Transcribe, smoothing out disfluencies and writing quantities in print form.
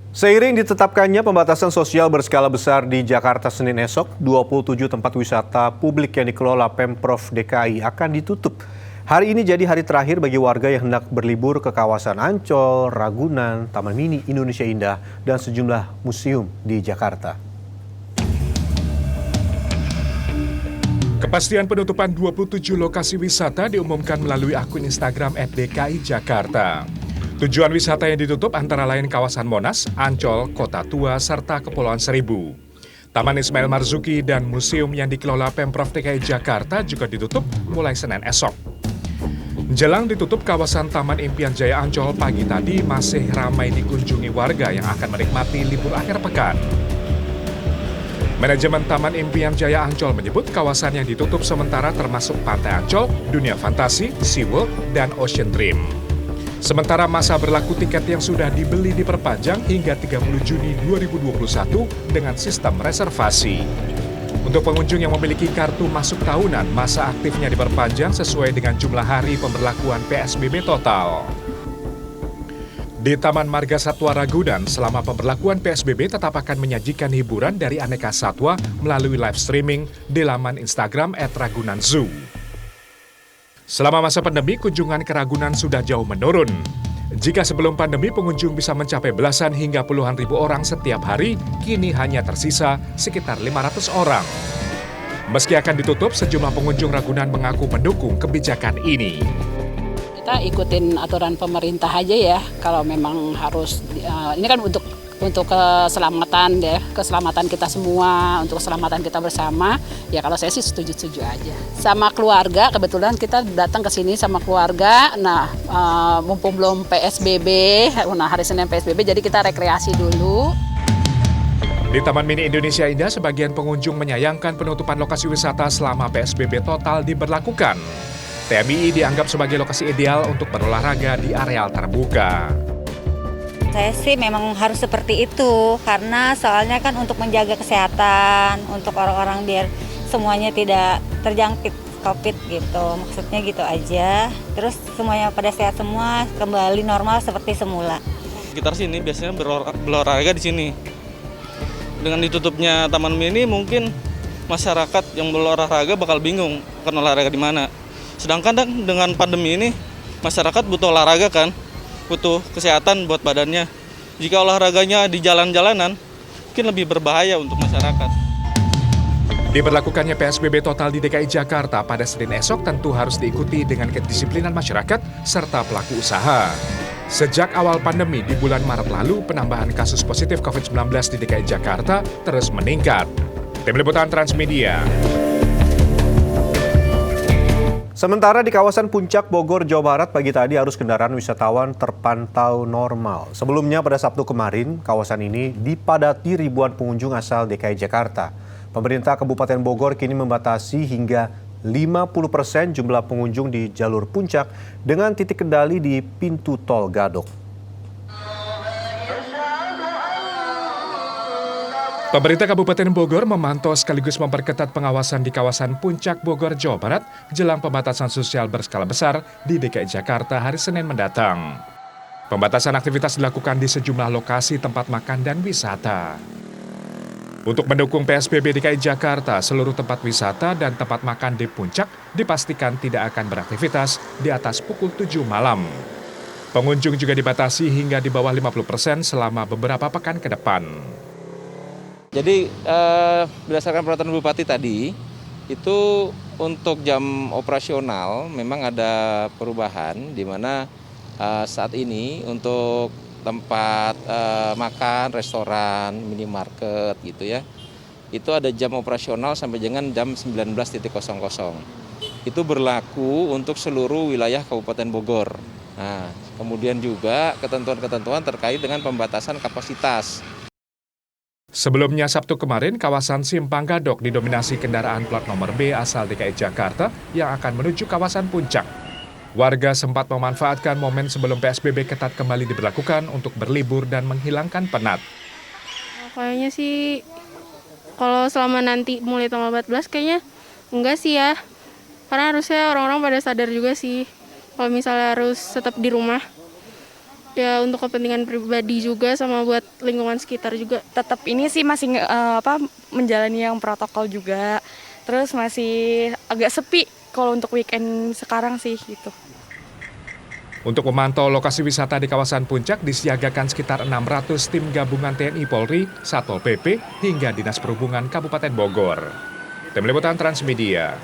Seiring ditetapkannya pembatasan sosial berskala besar di Jakarta Senin esok, 27 tempat wisata publik yang dikelola Pemprov DKI akan ditutup. Hari ini jadi hari terakhir bagi warga yang hendak berlibur ke kawasan Ancol, Ragunan, Taman Mini Indonesia Indah, dan sejumlah museum di Jakarta. Kepastian penutupan 27 lokasi wisata diumumkan melalui akun Instagram @DKI Jakarta. Tujuan wisata yang ditutup antara lain kawasan Monas, Ancol, Kota Tua, serta Kepulauan Seribu. Taman Ismail Marzuki dan museum yang dikelola Pemprov DKI Jakarta juga ditutup mulai Senin esok. Jelang ditutup, kawasan Taman Impian Jaya Ancol pagi tadi masih ramai dikunjungi warga yang akan menikmati libur akhir pekan. Manajemen Taman Impian Jaya Ancol menyebut kawasan yang ditutup sementara termasuk Pantai Ancol, Dunia Fantasi, SeaWorld, dan Ocean Dream. Sementara masa berlaku tiket yang sudah dibeli diperpanjang hingga 30 Juni 2021 dengan sistem reservasi. Untuk pengunjung yang memiliki kartu masuk tahunan, masa aktifnya diperpanjang sesuai dengan jumlah hari pemberlakuan PSBB total. Di Taman Marga Satwa Ragunan, selama pemberlakuan PSBB tetap akan menyajikan hiburan dari aneka satwa melalui live streaming di laman Instagram @ragunanzoo. Selama masa pandemi, kunjungan ke Ragunan sudah jauh menurun. Jika sebelum pandemi pengunjung bisa mencapai belasan hingga puluhan ribu orang setiap hari, kini hanya tersisa sekitar 500 orang. Meski akan ditutup, sejumlah pengunjung Ragunan mengaku mendukung kebijakan ini. Kita ikutin aturan pemerintah aja ya, kalau memang harus, ini kan untuk keselamatan deh, keselamatan kita semua, untuk keselamatan kita bersama, ya kalau saya sih setuju-setuju aja. Sama keluarga, kebetulan kita datang ke sini sama keluarga, mumpung belum PSBB, hari Senin PSBB, jadi kita rekreasi dulu. Di Taman Mini Indonesia Indah, sebagian pengunjung menyayangkan penutupan lokasi wisata selama PSBB total diberlakukan. TMI dianggap sebagai lokasi ideal untuk berolahraga di areal terbuka. Saya sih memang harus seperti itu, karena soalnya kan untuk menjaga kesehatan, untuk orang-orang biar semuanya tidak terjangkit COVID gitu, maksudnya gitu aja. Terus semuanya pada sehat semua, kembali normal seperti semula. Sekitar sini biasanya berolahraga di sini. Dengan ditutupnya Taman Mini mungkin masyarakat yang berolahraga bakal bingung akan olahraga di mana. Sedangkan dengan pandemi ini masyarakat butuh olahraga kan, butuh kesehatan buat badannya. Jika olahraganya di jalan-jalanan, mungkin lebih berbahaya untuk masyarakat. Diberlakukannya PSBB total di DKI Jakarta pada Senin esok tentu harus diikuti dengan kedisiplinan masyarakat serta pelaku usaha. Sejak awal pandemi di bulan Maret lalu, penambahan kasus positif COVID-19 di DKI Jakarta terus meningkat. Tim Liputan Transmedia. Sementara di kawasan Puncak Bogor, Jawa Barat pagi tadi arus kendaraan wisatawan terpantau normal. Sebelumnya pada Sabtu kemarin, kawasan ini dipadati ribuan pengunjung asal DKI Jakarta. Pemerintah Kabupaten Bogor kini membatasi hingga 50% jumlah pengunjung di jalur puncak dengan titik kendali di pintu tol Gadok. Pemerintah Kabupaten Bogor memantau sekaligus memperketat pengawasan di kawasan Puncak Bogor, Jawa Barat jelang pembatasan sosial berskala besar di DKI Jakarta hari Senin mendatang. Pembatasan aktivitas dilakukan di sejumlah lokasi tempat makan dan wisata. Untuk mendukung PSBB DKI Jakarta, seluruh tempat wisata dan tempat makan di Puncak dipastikan tidak akan beraktivitas di atas pukul 7 malam. Pengunjung juga dibatasi hingga di bawah 50% selama beberapa pekan ke depan. Jadi berdasarkan peraturan Bupati tadi, itu untuk jam operasional memang ada perubahan di mana saat ini untuk tempat makan, restoran, minimarket gitu ya, itu ada jam operasional sampai dengan jam 19.00. Itu berlaku untuk seluruh wilayah Kabupaten Bogor. Nah, kemudian juga ketentuan-ketentuan terkait dengan pembatasan kapasitas. Sebelumnya Sabtu kemarin, kawasan Simpang Gadok didominasi kendaraan plat nomor B asal DKI Jakarta yang akan menuju kawasan Puncak. Warga sempat memanfaatkan momen sebelum PSBB ketat kembali diberlakukan untuk berlibur dan menghilangkan penat. Kayaknya sih, kalau selama nanti mulai tanggal 14 kayaknya enggak sih ya. Karena harusnya orang-orang pada sadar juga sih, kalau misalnya harus tetap di rumah. Ya untuk kepentingan pribadi juga sama buat lingkungan sekitar juga. Tetap ini sih masih menjalani yang protokol juga. Terus masih agak sepi kalau untuk weekend sekarang sih gitu. Untuk memantau lokasi wisata di kawasan Puncak disiagakan sekitar 600 tim gabungan TNI Polri, Satpol PP, hingga Dinas Perhubungan Kabupaten Bogor. Tim Liputan Transmedia.